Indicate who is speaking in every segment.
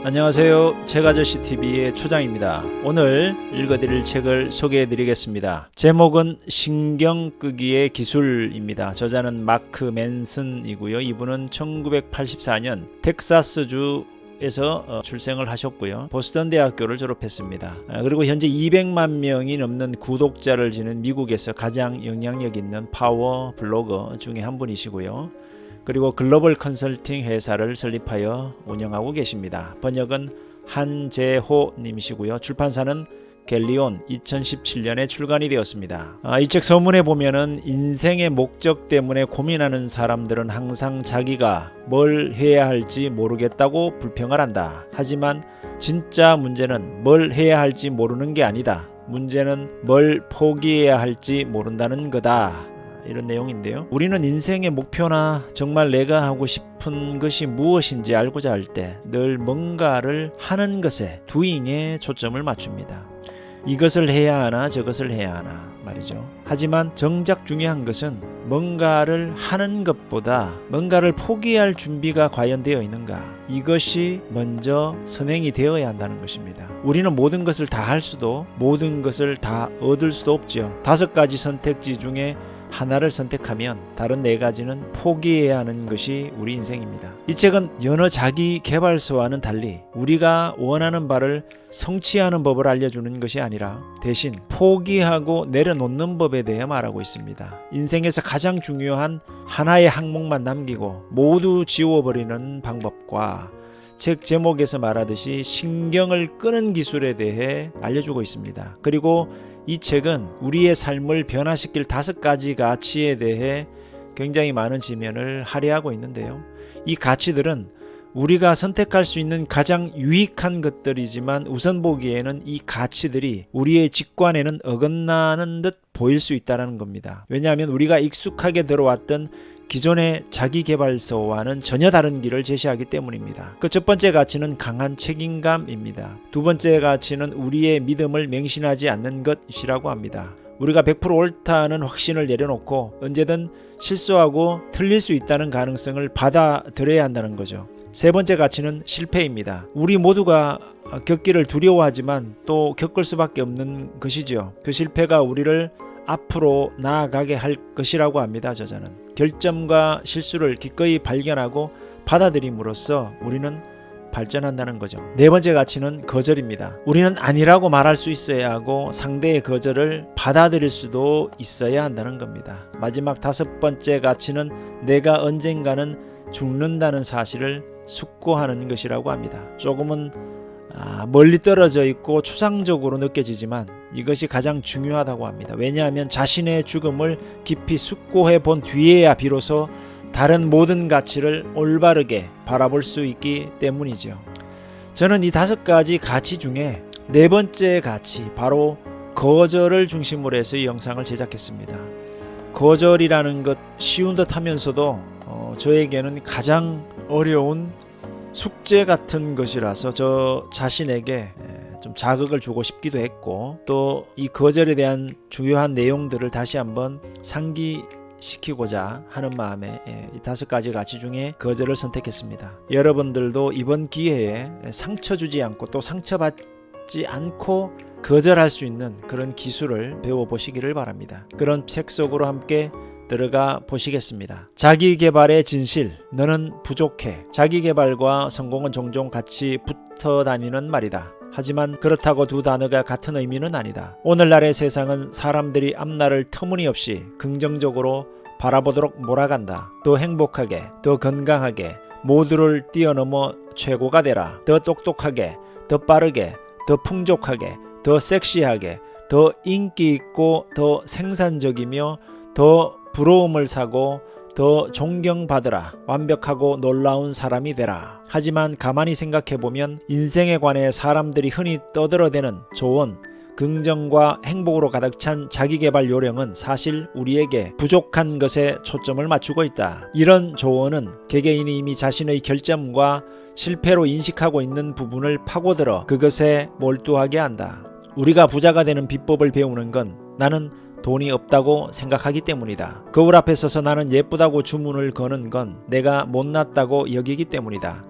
Speaker 1: 안녕하세요. 책아저씨TV의 초장입니다. 오늘 읽어드릴 책을 소개해드리겠습니다. 제목은 신경끄기의 기술입니다. 저자는 마크 맨슨이고요. 이분은 1984년 텍사스주에서 출생을 하셨고요. 보스턴 대학교를 졸업했습니다. 그리고 현재 200만 명이 넘는 구독자를 지닌 미국에서 가장 영향력 있는 파워 블로거 중에 한 분이시고요. 그리고 글로벌 컨설팅 회사를 설립하여 운영하고 계십니다. 번역은 한재호 님이시고요. 출판사는 갤리온 2017년에 출간이 되었습니다. 이 책 서문에 보면은 인생의 목적 때문에 고민하는 사람들은 항상 자기가 뭘 해야 할지 모르겠다고 불평을 한다. 하지만 진짜 문제는 뭘 해야 할지 모르는 게 아니다. 문제는 뭘 포기해야 할지 모른다는 거다. 이런 내용인데요. 우리는 인생의 목표나 정말 내가 하고 싶은 것이 무엇인지 알고자 할 때 늘 뭔가를 하는 것에 doing에 초점을 맞춥니다. 이것을 해야 하나 저것을 해야 하나 말이죠. 하지만 정작 중요한 것은 뭔가를 하는 것보다 뭔가를 포기할 준비가 과연 되어 있는가, 이것이 먼저 선행이 되어야 한다는 것입니다. 우리는 모든 것을 다 할 수도 모든 것을 다 얻을 수도 없죠. 5가지 선택지 중에 하나를 선택하면 다른 4가지는 포기해야 하는 것이 우리 인생입니다. 이 책은 여러 자기 개발서와는 달리 우리가 원하는 바를 성취하는 법을 알려주는 것이 아니라 대신 포기하고 내려놓는 법에 대해 말하고 있습니다. 인생에서 가장 중요한 하나의 항목만 남기고 모두 지워버리는 방법과 책 제목에서 말하듯이 신경을 끄는 기술에 대해 알려주고 있습니다. 그리고 이 책은 우리의 삶을 변화시킬 5가지 가치에 대해 굉장히 많은 지면을 할애하고 있는데요. 이 가치들은 우리가 선택할 수 있는 가장 유익한 것들이지만 우선 보기에는 이 가치들이 우리의 직관에는 어긋나는 듯 보일 수 있다는 겁니다. 왜냐하면 우리가 익숙하게 들어왔던 기존의 자기개발서와는 전혀 다른 길을 제시하기 때문입니다. 그 첫 번째 가치는 강한 책임감입니다. 두 번째 가치는 우리의 믿음을 맹신하지 않는 것이라고 합니다. 우리가 100% 옳다는 확신을 내려놓고 언제든 실수하고 틀릴 수 있다는 가능성을 받아들여야 한다는 거죠. 세 번째 가치는 실패입니다. 우리 모두가 겪기를 두려워하지만 또 겪을 수밖에 없는 것이죠. 그 실패가 우리를 앞으로 나아가게 할 것이라고 합니다. 저자는 결점과 실수를 기꺼이 발견하고 받아들임으로써 우리는 발전한다는 거죠. 네 번째 가치는 거절입니다. 우리는 아니라고 말할 수 있어야 하고 상대의 거절을 받아들일 수도 있어야 한다는 겁니다. 마지막 5번째 가치는 내가 언젠가는 죽는다는 사실을 숙고하는 것이라고 합니다. 조금은 멀리 떨어져 있고 추상적으로 느껴지지만 이것이 가장 중요하다고 합니다. 왜냐하면 자신의 죽음을 깊이 숙고해 본 뒤에야 비로소 다른 모든 가치를 올바르게 바라볼 수 있기 때문이죠. 저는 이 5가지 가치 중에 4번째 가치, 바로 거절을 중심으로 해서 이 영상을 제작했습니다. 거절이라는 것 쉬운 듯 하면서도 저에게는 가장 어려운 숙제 같은 것이라서 저 자신에게 좀 자극을 주고 싶기도 했고, 또 이 거절에 대한 중요한 내용들을 다시 한번 상기시키고자 하는 마음에 이 5가지 가치 중에 거절을 선택했습니다. 여러분들도 이번 기회에 상처 주지 않고 또 상처받지 않고 거절할 수 있는 그런 기술을 배워보시기를 바랍니다. 그런 책 속으로 함께 들어가 보시겠습니다. 자기개발의 진실, 너는 부족해. 자기개발과 성공은 종종 같이 붙어 다니는 말이다. 하지만 그렇다고 두 단어가 같은 의미는 아니다. 오늘날의 세상은 사람들이 앞날을 터무니없이 긍정적으로 바라보도록 몰아간다. 더 행복하게, 더 건강하게, 모두를 뛰어넘어 최고가 되라. 더 똑똑하게, 더 빠르게, 더 풍족하게, 더 섹시하게, 더 인기 있고 더 생산적이며 더 부러움을 사고 더 존경받으라. 완벽하고 놀라운 사람이 되라. 하지만 가만히 생각해보면 인생에 관해 사람들이 흔히 떠들어대는 조언, 긍정과 행복으로 가득 찬 자기개발 요령은 사실 우리에게 부족한 것에 초점을 맞추고 있다. 이런 조언은 개개인이 이미 자신의 결점과 실패로 인식하고 있는 부분을 파고들어 그것에 몰두하게 한다. 우리가 부자가 되는 비법을 배우는 건 나는 돈이 없다고 생각하기 때문이다. 거울 앞에 서서 나는 예쁘다고 주문을 거는 건 내가 못났다고 여기기 때문이다.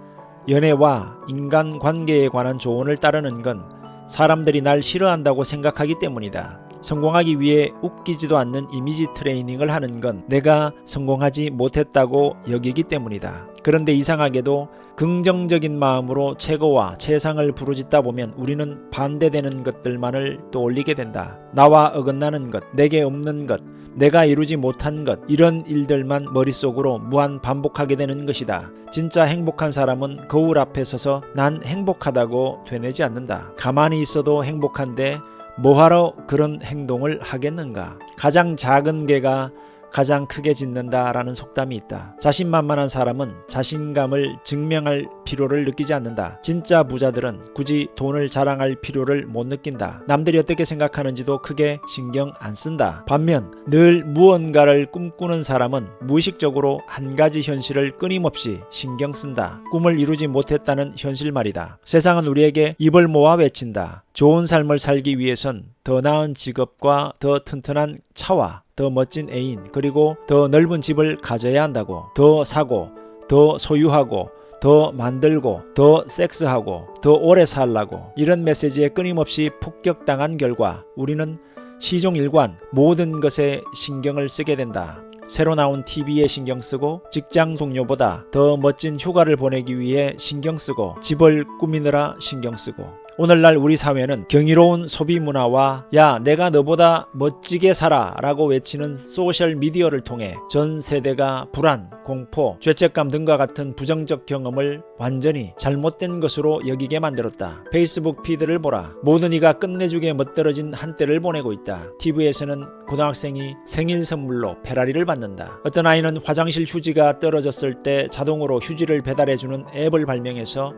Speaker 1: 연애와 인간관계에 관한 조언을 따르는 건 사람들이 날 싫어한다고 생각하기 때문이다. 성공하기 위해 웃기지도 않는 이미지 트레이닝을 하는 건 내가 성공하지 못했다고 여기기 때문이다. 그런데 이상하게도 긍정적인 마음으로 최고와 최상을 부르짖다 보면 우리는 반대되는 것들만을 떠올리게 된다. 나와 어긋나는 것, 내게 없는 것, 내가 이루지 못한 것, 이런 일들만 머릿속으로 무한 반복하게 되는 것이다. 진짜 행복한 사람은 거울 앞에 서서 난 행복하다고 되뇌지 않는다. 가만히 있어도 행복한데 뭐하러 그런 행동을 하겠는가? 가장 작은 개가 가장 크게 짖는다라는 속담이 있다. 자신만만한 사람은 자신감을 증명할 필요를 느끼지 않는다. 진짜 부자들은 굳이 돈을 자랑할 필요를 못 느낀다. 남들이 어떻게 생각하는지도 크게 신경 안 쓴다. 반면 늘 무언가를 꿈꾸는 사람은 무의식적으로 한 가지 현실을 끊임없이 신경 쓴다. 꿈을 이루지 못했다는 현실 말이다. 세상은 우리에게 입을 모아 외친다. 좋은 삶을 살기 위해선 더 나은 직업과 더 튼튼한 차와 더 멋진 애인, 그리고 더 넓은 집을 가져야 한다고. 더 사고, 더 소유하고, 더 만들고, 더 섹스하고, 더 오래 살라고. 이런 메시지에 끊임없이 폭격당한 결과 우리는 시종일관 모든 것에 신경을 쓰게 된다. 새로 나온 TV에 신경 쓰고, 직장 동료보다 더 멋진 휴가를 보내기 위해 신경 쓰고, 집을 꾸미느라 신경 쓰고. 오늘날 우리 사회는 경이로운 소비 문화와 야 내가 너보다 멋지게 살아 라고 외치는 소셜 미디어를 통해 전 세대가 불안, 공포, 죄책감 등과 같은 부정적 경험을 완전히 잘못된 것으로 여기게 만들었다. 페이스북 피드를 보라. 모든 이가 끝내주게 멋들어진 한때를 보내고 있다. TV에서는 고등학생이 생일 선물로 페라리를 받는다. 어떤 아이는 화장실 휴지가 떨어졌을 때 자동으로 휴지를 배달해주는 앱을 발명해서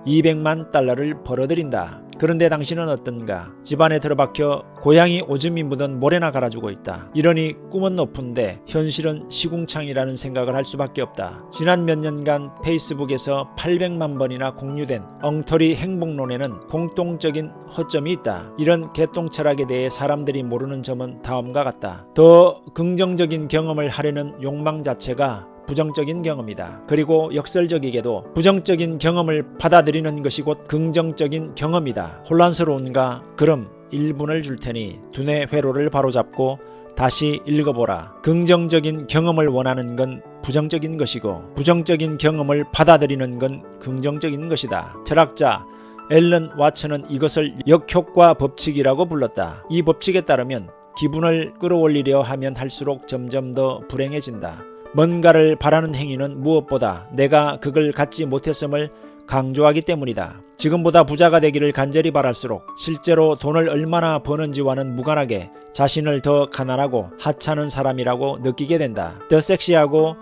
Speaker 1: 200만 달러를 벌어들인다. 그런데 당신은 어떤가? 집안에 들어박혀 고양이 오줌이 묻은 모래나 갈아주고 있다. 이러니 꿈은 높은데 현실은 시궁창이라는 생각을 할 수밖에 없다. 지난 몇 년간 페이스북에서 800만 번이나 공유된 엉터리 행복론에는 공통적인 허점이 있다. 이런 개똥 철학에 대해 사람들이 모르는 점은 다음과 같다. 더 긍정적인 경험을 하려는 욕망 자체가 부정적인 경험이다. 그리고 역설적이게도 부정적인 경험을 받아들이는 것이 곧 긍정적인 경험이다. 혼란스러운가? 그럼 1분을 줄 테니 두뇌 회로를 바로잡고 다시 읽어보라. 긍정적인 경험을 원하는 건 부정적인 것이고, 부정적인 경험을 받아들이는 건 긍정적인 것이다. 철학자 앨런 와츠는 이것을 역효과 법칙이라고 불렀다. 이 법칙에 따르면 기분을 끌어올리려 하면 할수록 점점 더 불행해진다. 뭔가를 바라는 행위는 무엇보다 내가 그걸 갖지 못했음을 강조하기 때문이다. 지금보다 부자가 되기를 간절히 바랄수록 실제로 돈을 얼마나 버는지와는 무관하게 자신을 더 가난하고 하찮은 사람이라고 느끼게 된다. 더 섹시하고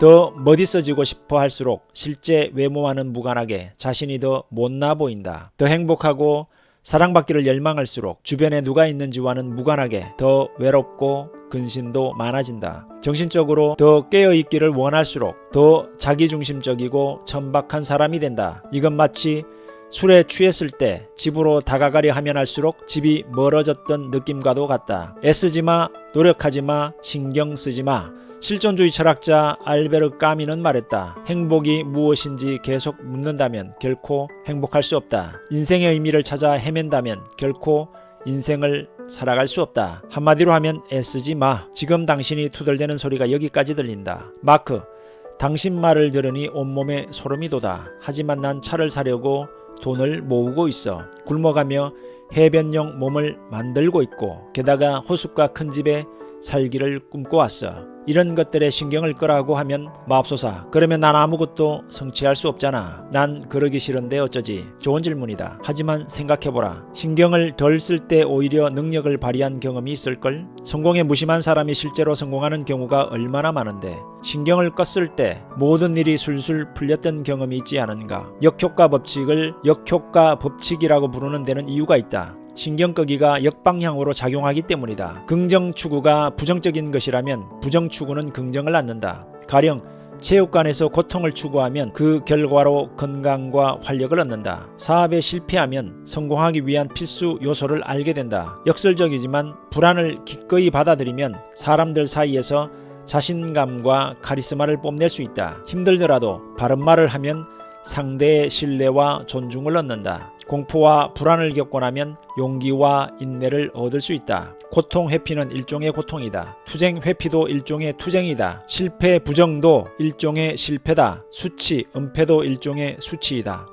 Speaker 1: 더 멋있어지고 싶어 할수록 실제 외모와는 무관하게 자신이 더 못나 보인다. 더 행복하고 사랑받기를 열망할수록 주변에 누가 있는지와는 무관하게 더 외롭고 근심도 많아진다. 정신적으로 더 깨어있기를 원할수록 더 자기중심적이고 천박한 사람이 된다. 이건 마치 술에 취했을 때 집으로 다가가려 하면 할수록 집이 멀어졌던 느낌과도 같다. 애쓰지마, 노력하지마, 신경 쓰지마. 실존주의 철학자 알베르 까미는 말했다. 행복이 무엇인지 계속 묻는다면 결코 행복할 수 없다. 인생의 의미를 찾아 헤맨다면 결코 인생을 살아갈 수 없다. 한마디로 하면 애쓰지 마. 지금 당신이 투덜대는 소리가 여기까지 들린다. 마크, 당신 말을 들으니 온몸에 소름이 돋아. 하지만 난 차를 사려고 돈을 모으고 있어. 굶어가며 해변용 몸을 만들고 있고, 게다가 호숫가 큰 집에 살기를 꿈꿔왔어. 이런 것들에 신경을 끄라고 하면 맙소사, 그러면 난 아무것도 성취할 수 없잖아. 난 그러기 싫은데 어쩌지? 좋은 질문이다. 하지만 생각해보라. 신경을 덜 쓸 때 오히려 능력을 발휘한 경험이 있을걸? 성공에 무심한 사람이 실제로 성공하는 경우가 얼마나 많은데, 신경을 껐을 때 모든 일이 술술 풀렸던 경험이 있지 않은가? 역효과 법칙을 역효과 법칙이라고 부르는 데는 이유가 있다. 신경 끄기가 역방향으로 작용하기 때문이다. 긍정 추구가 부정적인 것이라면 부정 추구는 긍정을 낳는다. 가령 체육관에서 고통을 추구하면 그 결과로 건강과 활력을 얻는다. 사업에 실패하면 성공하기 위한 필수 요소를 알게 된다. 역설적이지만 불안을 기꺼이 받아들이면 사람들 사이에서 자신감과 카리스마를 뽐낼 수 있다. 힘들더라도 바른 말을 하면 상대의 신뢰와 존중을 얻는다. 공포와 불안을 겪고 나면 용기와 인내를 얻을 수 있다. 고통 회피는 일종의 고통이다. 투쟁 회피도 일종의 투쟁이다. 실패 부정도 일종의 실패다. 수치, 은폐도 일종의 수치이다.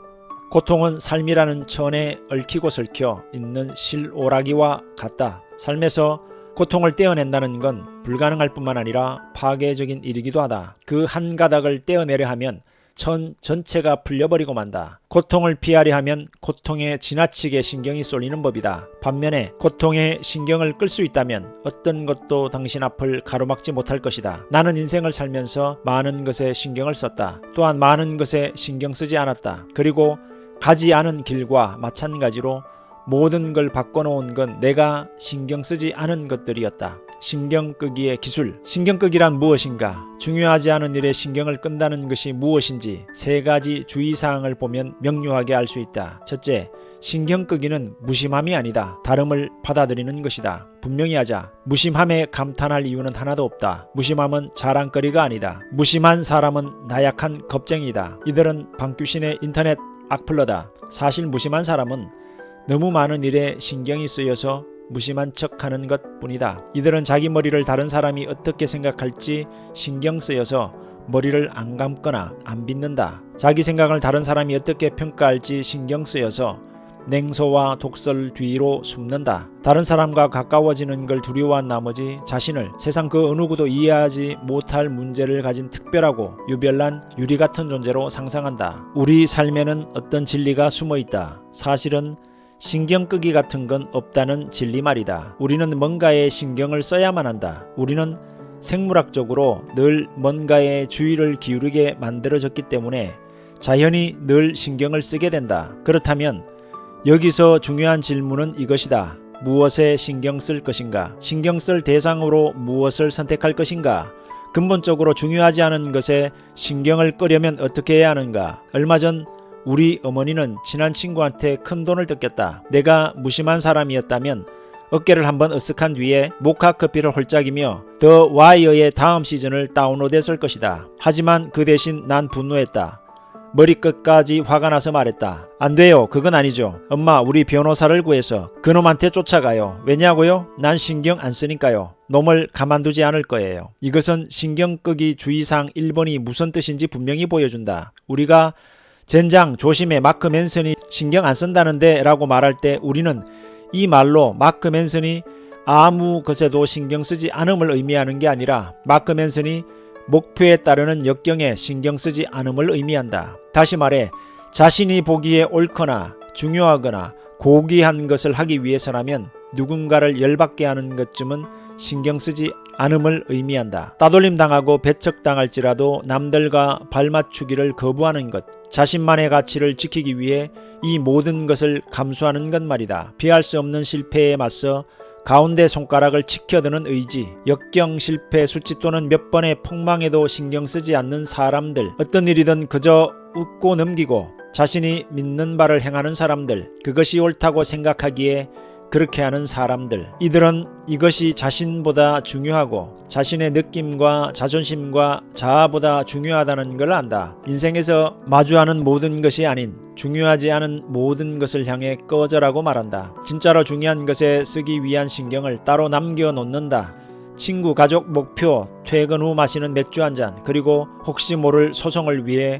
Speaker 1: 고통은 삶이라는 천에 얽히고 설켜 있는 실오라기와 같다. 삶에서 고통을 떼어낸다는 건 불가능할 뿐만 아니라 파괴적인 일이기도 하다. 그 한 가닥을 떼어내려 하면 천 전체가 풀려버리고 만다. 고통을 피하려 하면 고통에 지나치게 신경이 쏠리는 법이다. 반면에 고통에 신경을 끌 수 있다면 어떤 것도 당신 앞을 가로막지 못할 것이다. 나는 인생을 살면서 많은 것에 신경을 썼다. 또한 많은 것에 신경 쓰지 않았다. 그리고 가지 않은 길과 마찬가지로 모든 걸 바꿔놓은 건 내가 신경 쓰지 않은 것들이었다. 신경 끄기의 기술. 신경 끄기란 무엇인가? 중요하지 않은 일에 신경을 끈다는 것이 무엇인지 세 가지 주의사항을 보면 명료하게 알 수 있다. 첫째, 신경 끄기는 무심함이 아니다. 다름을 받아들이는 것이다. 분명히 하자. 무심함에 감탄할 이유는 하나도 없다. 무심함은 자랑거리가 아니다. 무심한 사람은 나약한 겁쟁이다. 이들은 방귀신의 인터넷 악플러다. 사실 무심한 사람은 너무 많은 일에 신경이 쓰여서 무심한 척하는 것 뿐이다. 이들은 자기 머리를 다른 사람이 어떻게 생각할지 신경 쓰여서 머리를 안 감거나 안 빗는다. 자기 생각을 다른 사람이 어떻게 평가할지 신경 쓰여서 냉소와 독설 뒤로 숨는다. 다른 사람과 가까워지는 걸 두려워한 나머지 자신을 세상 그 어느 누구도 이해하지 못할 문제를 가진 특별하고 유별난 유리 같은 존재로 상상한다. 우리 삶에는 어떤 진리가 숨어 있다. 사실은 신경 끄기 같은 건 없다는 진리 말이다. 우리는 뭔가에 신경을 써야만 한다. 우리는 생물학적으로 늘 뭔가에 주의를 기울이게 만들어졌기 때문에 자연히 늘 신경을 쓰게 된다. 그렇다면 여기서 중요한 질문은 이것이다. 무엇에 신경 쓸 것인가? 신경 쓸 대상으로 무엇을 선택할 것인가? 근본적으로 중요하지 않은 것에 신경을 끄려면 어떻게 해야 하는가? 얼마 전 우리 어머니는 친한 친구한테 큰 돈을 뜯겼다. 내가 무심한 사람이었다면 어깨를 한번 으쓱한 뒤에 모카커피를 홀짝이며 더 와이어의 다음 시즌을 다운로드했을 것이다. 하지만 그 대신 난 분노했다. 머리끝까지 화가 나서 말했다. 안 돼요. 그건 아니죠. 엄마, 우리 변호사를 구해서 그놈한테 쫓아가요. 왜냐고요? 난 신경 안 쓰니까요. 놈을 가만두지 않을 거예요. 이것은 신경 끄기 주의사항 1번이 무슨 뜻인지 분명히 보여준다. 우리가 젠장 조심해, 마크 맨슨이 신경 안 쓴다는데 라고 말할 때 우리는 이 말로 마크 맨슨이 아무 것에도 신경 쓰지 않음을 의미하는 게 아니라 마크 맨슨이 목표에 따르는 역경에 신경 쓰지 않음을 의미한다. 다시 말해 자신이 보기에 옳거나 중요하거나 고귀한 것을 하기 위해서라면 누군가를 열받게 하는 것쯤은 신경 쓰지 않음을 의미한다. 따돌림 당하고 배척당할지라도 남들과 발맞추기를 거부하는 것, 자신만의 가치를 지키기 위해 이 모든 것을 감수하는 것 말이다. 피할 수 없는 실패에 맞서 가운데 손가락을 치켜드는 의지, 역경, 실패, 수치 또는 몇 번의 폭망에도 신경 쓰지 않는 사람들, 어떤 일이든 그저 웃고 넘기고 자신이 믿는 바를 행하는 사람들, 그것이 옳다고 생각하기에 그렇게 하는 사람들, 이들은 이것이 자신보다 중요하고 자신의 느낌과 자존심과 자아보다 중요하다는 걸 안다. 인생에서 마주하는 모든 것이 아닌 중요하지 않은 모든 것을 향해 꺼져라고 말한다. 진짜로 중요한 것에 쓰기 위한 신경을 따로 남겨놓는다. 친구, 가족, 목표, 퇴근 후 마시는 맥주 한 잔, 그리고 혹시 모를 소송을 위해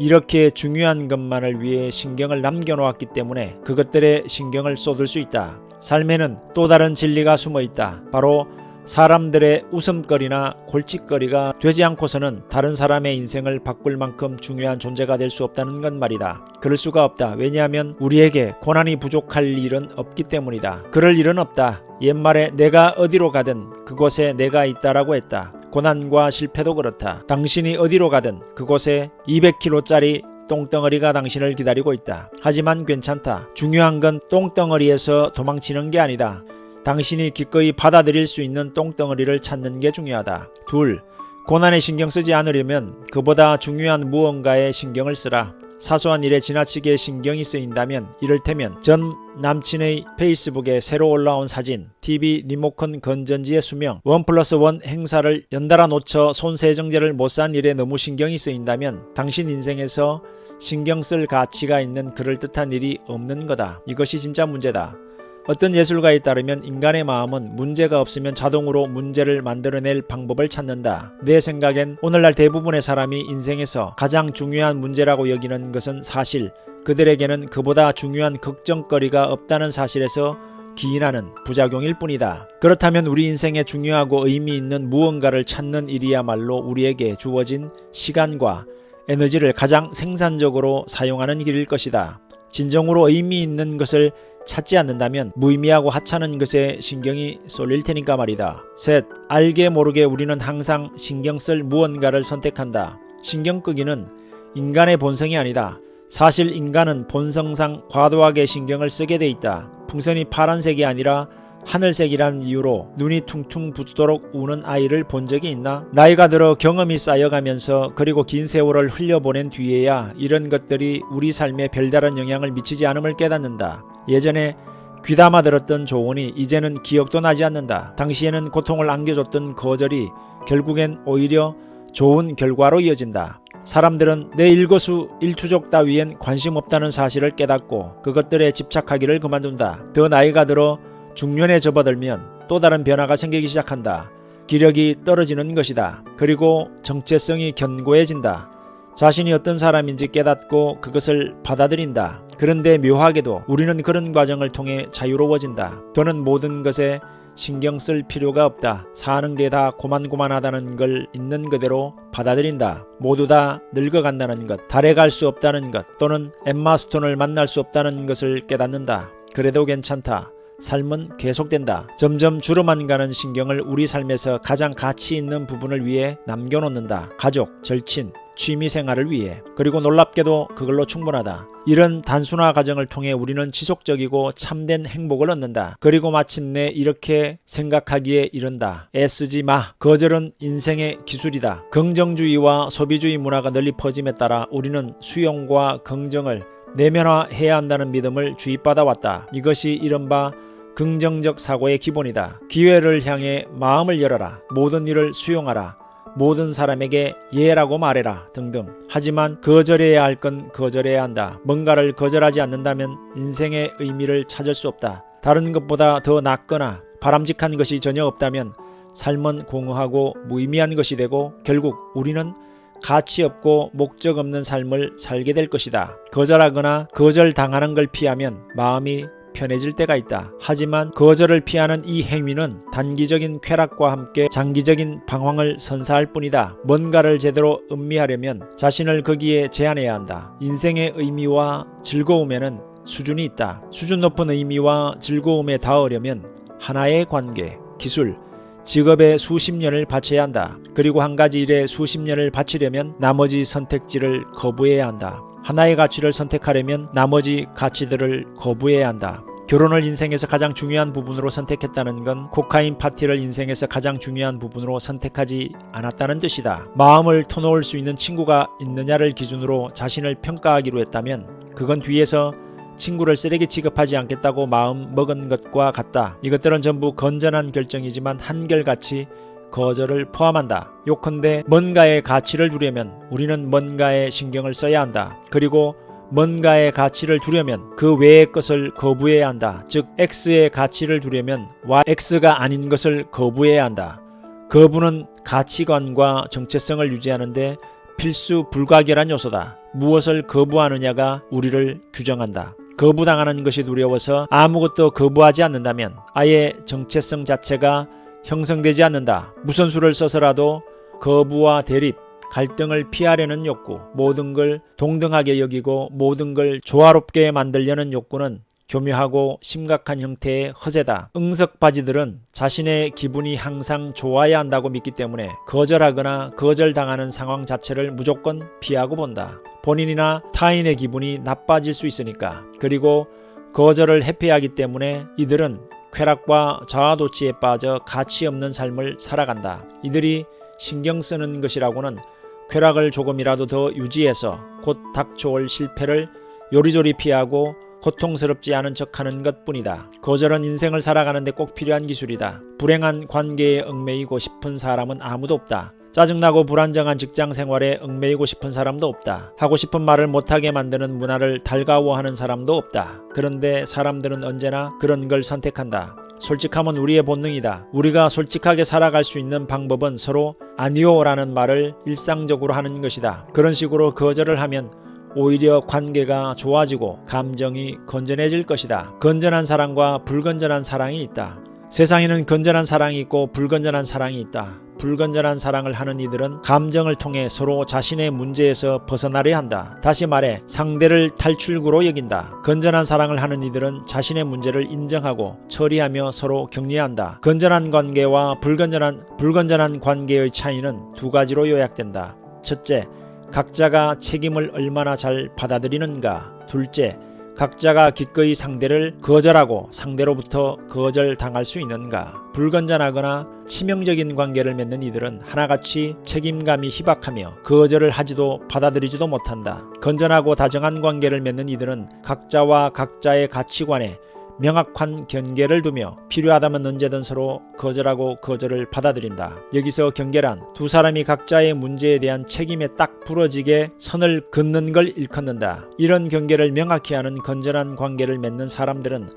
Speaker 1: 이렇게 중요한 것만을 위해 신경을 남겨놓았기 때문에 그것들에 신경을 쏟을 수 있다. 삶에는 또 다른 진리가 숨어 있다. 바로 사람들의 웃음거리나 골칫거리가 되지 않고서는 다른 사람의 인생을 바꿀 만큼 중요한 존재가 될 수 없다는 것 말이다. 그럴 수가 없다. 왜냐하면 우리에게 고난이 부족할 일은 없기 때문이다. 그럴 일은 없다. 옛말에 내가 어디로 가든 그곳에 내가 있다라고 했다. 고난과 실패도 그렇다. 당신이 어디로 가든 그곳에 200kg짜리 똥덩어리가 당신을 기다리고 있다. 하지만 괜찮다. 중요한 건 똥덩어리에서 도망치는 게 아니다. 당신이 기꺼이 받아들일 수 있는 똥덩어리를 찾는 게 중요하다. 둘, 고난에 신경 쓰지 않으려면 그보다 중요한 무언가에 신경을 쓰라. 사소한 일에 지나치게 신경이 쓰인다면 이를테면 전 남친의 페이스북에 새로 올라온 사진, TV 리모컨 건전지의 수명, 1+1 행사를 연달아 놓쳐 손세정제를 못 산 일에 너무 신경이 쓰인다면 당신 인생에서 신경 쓸 가치가 있는 그럴듯한 일이 없는 거다. 이것이 진짜 문제다. 어떤 예술가에 따르면 인간의 마음은 문제가 없으면 자동으로 문제를 만들어낼 방법을 찾는다. 내 생각엔 오늘날 대부분의 사람이 인생에서 가장 중요한 문제라고 여기는 것은 사실 그들에게는 그보다 중요한 걱정거리가 없다는 사실에서 기인하는 부작용일 뿐이다. 그렇다면 우리 인생에 중요하고 의미 있는 무언가를 찾는 일이야말로 우리에게 주어진 시간과 에너지를 가장 생산적으로 사용하는 길일 것이다. 진정으로 의미 있는 것을 찾지 않는다면 무의미하고 하찮은 것에 신경이 쏠릴 테니까 말이다. 셋, 알게 모르게 우리는 항상 신경 쓸 무언가를 선택한다. 신경 끄기는 인간의 본성이 아니다. 사실 인간은 본성상 과도하게 신경을 쓰게 돼 있다. 풍선이 파란색이 아니라 하늘색이라는 이유로 눈이 퉁퉁 붓도록 우는 아이를 본 적이 있나? 나이가 들어 경험이 쌓여가면서 그리고 긴 세월을 흘려보낸 뒤에야 이런 것들이 우리 삶에 별다른 영향을 미치지 않음을 깨닫는다. 예전에 귀담아 들었던 조언이 이제는 기억도 나지 않는다. 당시에는 고통을 안겨줬던 거절이 결국엔 오히려 좋은 결과로 이어진다. 사람들은 내 일거수일투족 따위엔 관심 없다는 사실을 깨닫고 그것들에 집착하기를 그만둔다. 더 나이가 들어 중년에 접어들면 또 다른 변화가 생기기 시작한다. 기력이 떨어지는 것이다. 그리고 정체성이 견고해진다. 자신이 어떤 사람인지 깨닫고 그것을 받아들인다. 그런데 묘하게도 우리는 그런 과정을 통해 자유로워진다. 더는 모든 것에 신경 쓸 필요가 없다. 사는 게 다 고만고만하다는 걸 있는 그대로 받아들인다. 모두 다 늙어간다는 것, 달에 갈 수 없다는 것, 또는 엠마 스톤을 만날 수 없다는 것을 깨닫는다. 그래도 괜찮다. 삶은 계속된다. 점점 줄어만 가는 신경을 우리 삶에서 가장 가치 있는 부분을 위해 남겨놓는다. 가족, 절친, 취미생활을 위해. 그리고 놀랍게도 그걸로 충분하다. 이런 단순화 과정을 통해 우리는 지속적이고 참된 행복을 얻는다. 그리고 마침내 이렇게 생각하기에 이른다. 애쓰지 마. 거절은 인생의 기술이다. 긍정주의와 소비주의 문화가 널리 퍼짐에 따라 우리는 수용과 긍정을 내면화해야 한다는 믿음을 주입받아 왔다. 이것이 이른바 긍정적 사고의 기본이다. 기회를 향해 마음을 열어라. 모든 일을 수용하라. 모든 사람에게 예라고 말해라 등등. 하지만 거절해야 할 건 거절해야 한다. 뭔가를 거절하지 않는다면 인생의 의미를 찾을 수 없다. 다른 것보다 더 낫거나 바람직한 것이 전혀 없다면 삶은 공허하고 무의미한 것이 되고 결국 우리는 가치 없고 목적 없는 삶을 살게 될 것이다. 거절하거나 거절당하는 걸 피하면 마음이 편해질 때가 있다. 하지만 거절을 피하는 이 행위는 단기적인 쾌락과 함께 장기적인 방황을 선사할 뿐이다. 뭔가를 제대로 음미하려면 자신을 거기에 제한해야 한다. 인생의 의미와 즐거움에는 수준이 있다. 수준 높은 의미와 즐거움에 닿으려면 하나의 관계, 기술, 직업에 수십 년을 바쳐야 한다. 그리고 한 가지 일에 수십 년을 바치려면 나머지 선택지를 거부해야 한다. 하나의 가치를 선택하려면 나머지 가치들을 거부해야 한다. 결혼을 인생에서 가장 중요한 부분으로 선택했다는 건 코카인 파티를 인생에서 가장 중요한 부분으로 선택하지 않았다는 뜻이다. 마음을 터놓을 수 있는 친구가 있느냐를 기준으로 자신을 평가하기로 했다면 그건 뒤에서 친구를 쓰레기 취급하지 않겠다고 마음 먹은 것과 같다. 이것들은 전부 건전한 결정이지만 한결같이 거절을 포함한다. 요컨대 뭔가의 가치를 두려면 우리는 뭔가에 신경을 써야 한다. 그리고 뭔가의 가치를 두려면 그 외의 것을 거부해야 한다. 즉 X의 가치를 두려면 X가 아닌 것을 거부해야 한다. 거부는 가치관과 정체성을 유지하는데 필수 불가결한 요소다. 무엇을 거부하느냐가 우리를 규정한다. 거부당하는 것이 두려워서 아무것도 거부하지 않는다면 아예 정체성 자체가 형성되지 않는다. 무슨 수를 써서라도 거부와 대립, 갈등을 피하려는 욕구, 모든 걸 동등하게 여기고 모든 걸 조화롭게 만들려는 욕구는 교묘하고 심각한 형태의 허세다. 응석바지들은 자신의 기분이 항상 좋아야 한다고 믿기 때문에 거절하거나 거절당하는 상황 자체를 무조건 피하고 본다. 본인이나 타인의 기분이 나빠질 수 있으니까. 그리고 거절을 회피하기 때문에 이들은 쾌락과 자아도취에 빠져 가치 없는 삶을 살아간다. 이들이 신경 쓰는 것이라고는 쾌락을 조금이라도 더 유지해서 곧 닥쳐올 실패를 요리조리 피하고 고통스럽지 않은 척하는 것뿐이다. 거절은 인생을 살아가는데 꼭 필요한 기술이다. 불행한 관계에 얽매이고 싶은 사람은 아무도 없다. 짜증나고 불안정한 직장 생활에 얽매이고 싶은 사람도 없다. 하고 싶은 말을 못하게 만드는 문화를 달가워하는 사람도 없다. 그런데 사람들은 언제나 그런 걸 선택한다. 솔직함은 우리의 본능이다. 우리가 솔직하게 살아갈 수 있는 방법은 서로 아니요라는 말을 일상적으로 하는 것이다. 그런 식으로 거절을 하면 오히려 관계가 좋아지고 감정이 건전해질 것이다. 건전한 사랑과 불건전한 사랑이 있다. 세상에는 건전한 사랑이 있고 불건전한 사랑이 있다. 불건전한 사랑을 하는 이들은 감정을 통해 서로 자신의 문제에서 벗어나려 한다. 다시 말해 상대를 탈출구로 여긴다. 건전한 사랑을 하는 이들은 자신의 문제를 인정하고 처리하며 서로 격려한다. 건전한 관계와 불건전한 관계의 차이는 두 가지로 요약된다. 첫째, 각자가 책임을 얼마나 잘 받아들이는가. 둘째, 각자가 기꺼이 상대를 거절하고 상대로부터 거절당할 수 있는가. 불건전하거나 치명적인 관계를 맺는 이들은 하나같이 책임감이 희박하며 거절을 하지도 받아들이지도 못한다. 건전하고 다정한 관계를 맺는 이들은 각자와 각자의 가치관에 명확한 경계를 두며 필요하다면 언제든 서로 거절하고 거절을 받아들인다. 여기서 경계란 두 사람이 각자의 문제에 대한 책임에 딱 부러지게 선을 긋는 걸 일컫는다. 이런 경계를 명확히 하는 건전한 관계를 맺는 사람들은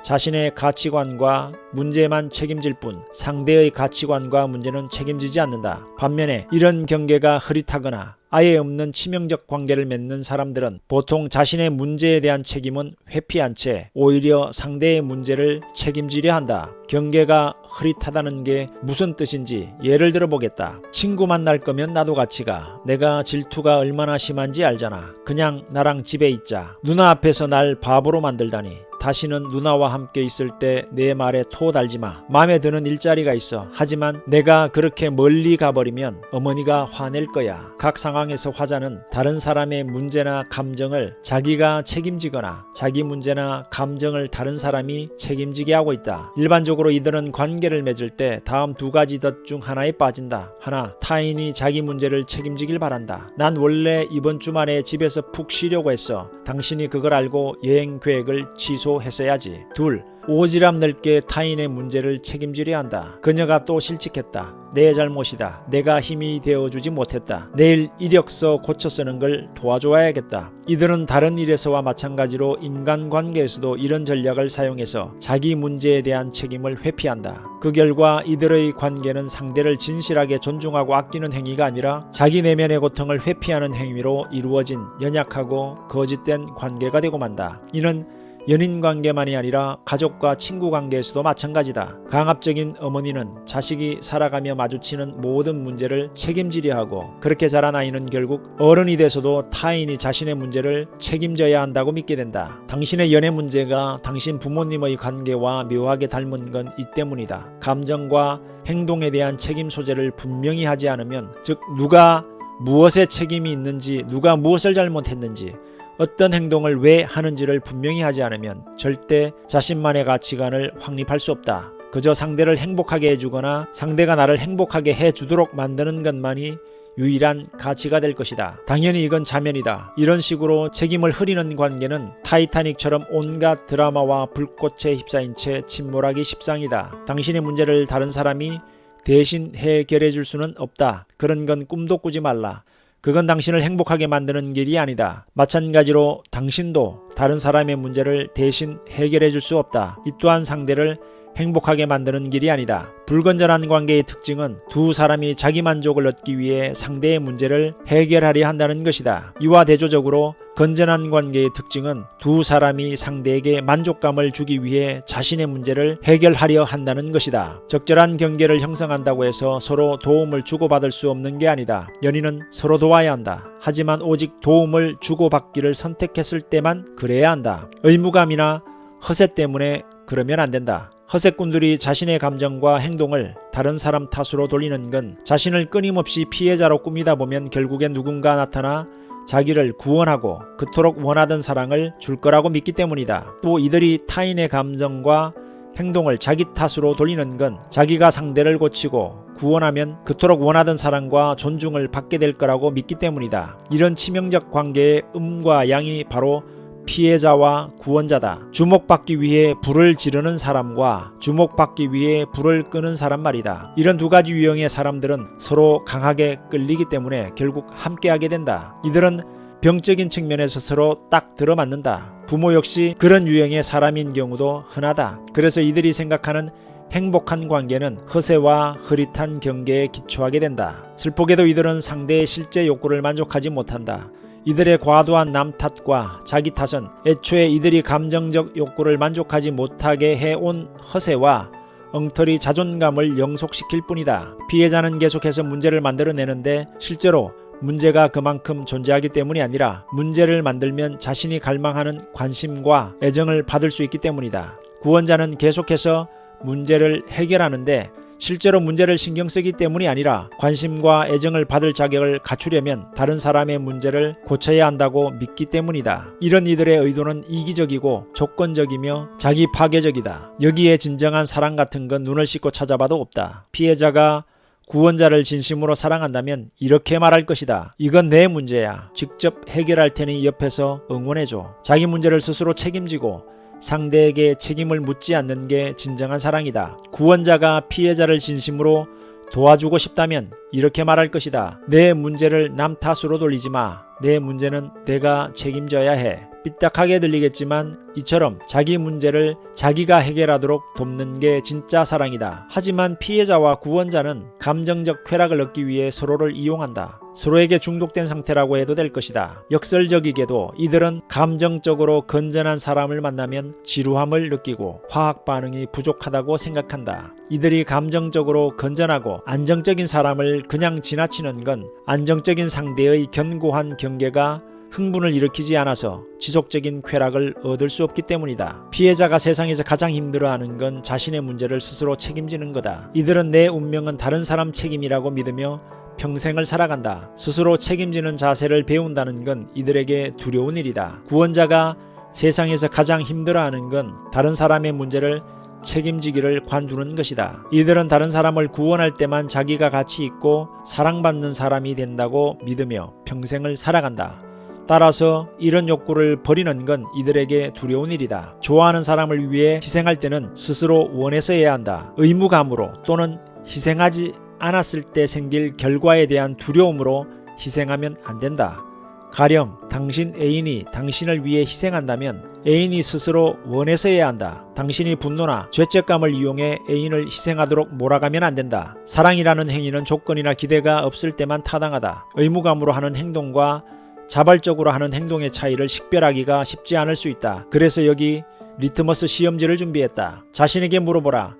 Speaker 1: 자신의 가치관과 문제만 책임질 뿐 상대의 가치관과 문제는 책임지지 않는다. 반면에 이런 경계가 흐릿하거나 아예 없는 치명적 관계를 맺는 사람들은 보통 자신의 문제에 대한 책임은 회피한 채 오히려 상대의 문제를 책임지려 한다. 경계가 흐릿하다는 게 무슨 뜻인지 예를 들어 보겠다. 친구 만날 거면 나도 같이 가. 내가 질투가 얼마나 심한지 알잖아. 그냥 나랑 집에 있자. 누나 앞에서 날 바보로 만들다니. 다시는 누나와 함께 있을 때 내 말에 토 달지 마. 마음에 드는 일자리가 있어. 하지만 내가 그렇게 멀리 가버리면 어머니가 화낼 거야. 각 상황에서 화자는 다른 사람의 문제나 감정을 자기가 책임지거나 자기 문제나 감정을 다른 사람이 책임지게 하고 있다. 일반적으로 이들은 관계를 맺을 때 다음 두 가지 덫 중 하나에 빠진다. 하나, 타인이 자기 문제를 책임지길 바란다. 난 원래 이번 주말에 집에서 푹 쉬려고 했어. 당신이 그걸 알고 여행 계획을 취소했어야지. 둘, 오지랖 넓게 타인의 문제를 책임지려 한다. 그녀가 또 실직했다. 내 잘못이다. 내가 힘이 되어주지 못했다. 내일 이력서 고쳐 쓰는 걸 도와줘야겠다. 이들은 다른 일에서와 마찬가지로 인간관계에서도 이런 전략을 사용해서 자기 문제에 대한 책임을 회피한다. 그 결과 이들의 관계는 상대를 진실하게 존중하고 아끼는 행위가 아니라 자기 내면의 고통을 회피하는 행위로 이루어진 연약하고 거짓된 관계가 되고 만다. 이는 연인관계만이 아니라 가족과 친구관계에서도 마찬가지다. 강압적인 어머니는 자식이 살아가며 마주치는 모든 문제를 책임지려 하고 그렇게 자란 아이는 결국 어른이 돼서도 타인이 자신의 문제를 책임져야 한다고 믿게 된다. 당신의 연애 문제가 당신 부모님의 관계와 묘하게 닮은 건 이 때문이다. 감정과 행동에 대한 책임 소재를 분명히 하지 않으면, 즉 누가 무엇에 책임이 있는지, 누가 무엇을 잘못했는지, 어떤 행동을 왜 하는지를 분명히 하지 않으면 절대 자신만의 가치관을 확립할 수 없다. 그저 상대를 행복하게 해주거나 상대가 나를 행복하게 해주도록 만드는 것만이 유일한 가치가 될 것이다. 당연히 이건 자면이다. 이런 식으로 책임을 흐리는 관계는 타이타닉처럼 온갖 드라마와 불꽃에 휩싸인 채 침몰하기 십상이다. 당신의 문제를 다른 사람이 대신 해결해 줄 수는 없다. 그런 건 꿈도 꾸지 말라. 그건 당신을 행복하게 만드는 길이 아니다. 마찬가지로 당신도 다른 사람의 문제를 대신 해결해 줄 수 없다. 이 또한 상대를 행복하게 만드는 길이 아니다. 불건전한 관계의 특징은 두 사람이 자기 만족을 얻기 위해 상대의 문제를 해결하려 한다는 것이다. 이와 대조적으로 건전한 관계의 특징은 두 사람이 상대에게 만족감을 주기 위해 자신의 문제를 해결하려 한다는 것이다. 적절한 경계를 형성한다고 해서 서로 도움을 주고받을 수 없는 게 아니다. 연인은 서로 도와야 한다. 하지만 오직 도움을 주고받기를 선택했을 때만 그래야 한다. 의무감이나 허세 때문에 그러면 안 된다. 허세꾼들이 자신의 감정과 행동을 다른 사람 탓으로 돌리는 건 자신을 끊임없이 피해자로 꾸미다 보면 결국엔 누군가 나타나 자기를 구원하고 그토록 원하던 사랑을 줄 거라고 믿기 때문이다. 또 이들이 타인의 감정과 행동을 자기 탓으로 돌리는 건 자기가 상대를 고치고 구원하면 그토록 원하던 사랑과 존중을 받게 될 거라고 믿기 때문이다. 이런 치명적 관계의 음과 양이 바로 피해자와 구원자다. 주목받기 위해 불을 지르는 사람과 주목받기 위해 불을 끄는 사람 말이다. 이런 두 가지 유형의 사람들은 서로 강하게 끌리기 때문에 결국 함께하게 된다. 이들은 병적인 측면에서 서로 딱 들어맞는다. 부모 역시 그런 유형의 사람인 경우도 흔하다. 그래서 이들이 생각하는 행복한 관계는 허세와 흐릿한 경계에 기초하게 된다. 슬프게도 이들은 상대의 실제 욕구를 만족하지 못한다. 이들의 과도한 남 탓과 자기 탓은 애초에 이들이 감정적 욕구를 만족하지 못하게 해온 허세와 엉터리 자존감을 영속시킬 뿐이다. 피해자는 계속해서 문제를 만들어내는데 실제로 문제가 그만큼 존재하기 때문이 아니라 문제를 만들면 자신이 갈망하는 관심과 애정을 받을 수 있기 때문이다. 구원자는 계속해서 문제를 해결하는데 실제로 문제를 신경 쓰기 때문이 아니라 관심과 애정을 받을 자격을 갖추려면 다른 사람의 문제를 고쳐야 한다고 믿기 때문이다. 이런 이들의 의도는 이기적이고 조건적이며 자기 파괴적이다. 여기에 진정한 사랑 같은 건 눈을 씻고 찾아봐도 없다. 피해자가 구원자를 진심으로 사랑한다면 이렇게 말할 것이다. 이건 내 문제야. 직접 해결할 테니 옆에서 응원해줘. 자기 문제를 스스로 책임지고 상대에게 책임을 묻지 않는 게 진정한 사랑이다. 구원자가 피해자를 진심으로 도와주고 싶다면 이렇게 말할 것이다. 내 문제를 남 탓으로 돌리지 마. 내 문제는 내가 책임져야 해. 삐딱하게 들리겠지만 이처럼 자기 문제를 자기가 해결하도록 돕는 게 진짜 사랑이다. 하지만 피해자와 구원자는 감정적 쾌락을 얻기 위해 서로를 이용한다. 서로에게 중독된 상태라고 해도 될 것이다. 역설적이게도 이들은 감정적으로 건전한 사람을 만나면 지루함을 느끼고 화학 반응이 부족하다고 생각한다. 이들이 감정적으로 건전하고 안정적인 사람을 그냥 지나치는 건 안정적인 상대의 견고한 경계가 흥분을 일으키지 않아서 지속적인 쾌락을 얻을 수 없기 때문이다. 피해자가 세상에서 가장 힘들어하는 건 자신의 문제를 스스로 책임지는 거다. 이들은 내 운명은 다른 사람 책임이라고 믿으며 평생을 살아간다. 스스로 책임지는 자세를 배운다는 건 이들에게 두려운 일이다. 구원자가 세상에서 가장 힘들어하는 건 다른 사람의 문제를 책임지기를 관두는 것이다. 이들은 다른 사람을 구원할 때만 자기가 가치 있고 사랑받는 사람이 된다고 믿으며 평생을 살아간다. 따라서 이런 욕구를 버리는 건 이들에게 두려운 일이다. 좋아하는 사람을 위해 희생할 때는 스스로 원해서 해야 한다. 의무감으로 또는 희생하지 않았을 때 생길 결과에 대한 두려움으로 희생하면 안 된다. 가령 당신 애인이 당신을 위해 희생한다면 애인이 스스로 원해서 해야 한다. 당신이 분노나 죄책감을 이용해 애인을 희생하도록 몰아가면 안 된다. 사랑이라는 행위는 조건이나 기대가 없을 때만 타당하다. 의무감으로 하는 행동과 자발적으로 하는 행동의 차이를 식별하기가 쉽지 않을 수 있다. 그래서 여기 리트머스 시험지를 준비했다. 자신에게 물어보라.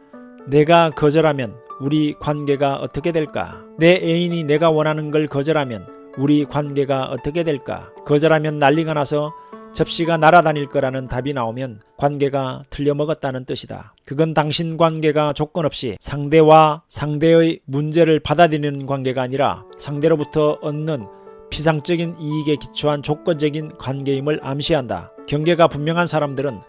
Speaker 1: 내가 거절하면 우리 관계가 어떻게 될까? 내 애인이 내가 원하는 걸 거절하면 우리 관계가 어떻게 될까? 거절하면 난리가 나서 접시가 날아다닐 거라는 답이 나오면 관계가 틀려먹었다는 뜻이다. 그건 당신 관계가 조건 없이 상대와 상대의 문제를 받아들이는 관계가 아니라 상대로부터 얻는 피상적인 이익에 기초한 조건적인 관계임을 암시한다. 경계가 분명한 사람들은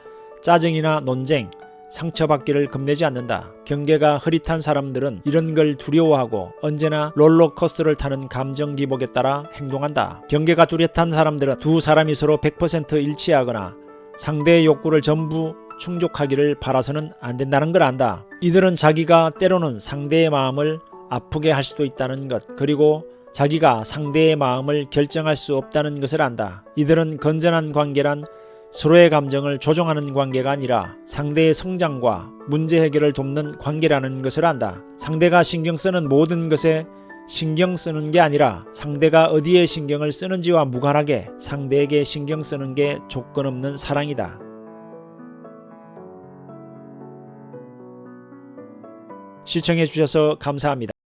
Speaker 1: 짜증이나 논쟁, 상처받기를 겁내지 않는다. 경계가 흐릿한 사람들은 이런 걸 두려워하고 언제나 롤러코스터를 타는 감정 기복에 따라 행동한다. 경계가 뚜렷한 사람들은 두 사람이 서로 100% 일치하거나 상대의 욕구를 전부 충족하기를 바라서는 안 된다는 걸 안다. 이들은 자기가 때로는 상대의 마음을 아프게 할 수도 있다는 것, 그리고 자기가 상대의 마음을 결정할 수 없다는 것을 안다. 이들은 건전한 관계란 서로의 감정을 조종하는 관계가 아니라 상대의 성장과 문제 해결을 돕는 관계라는 것을 안다. 상대가 신경 쓰는 모든 것에 신경 쓰는 게 아니라 상대가 어디에 신경을 쓰는지와 무관하게 상대에게 신경 쓰는 게 조건 없는 사랑이다. 시청해 주셔서 감사합니다.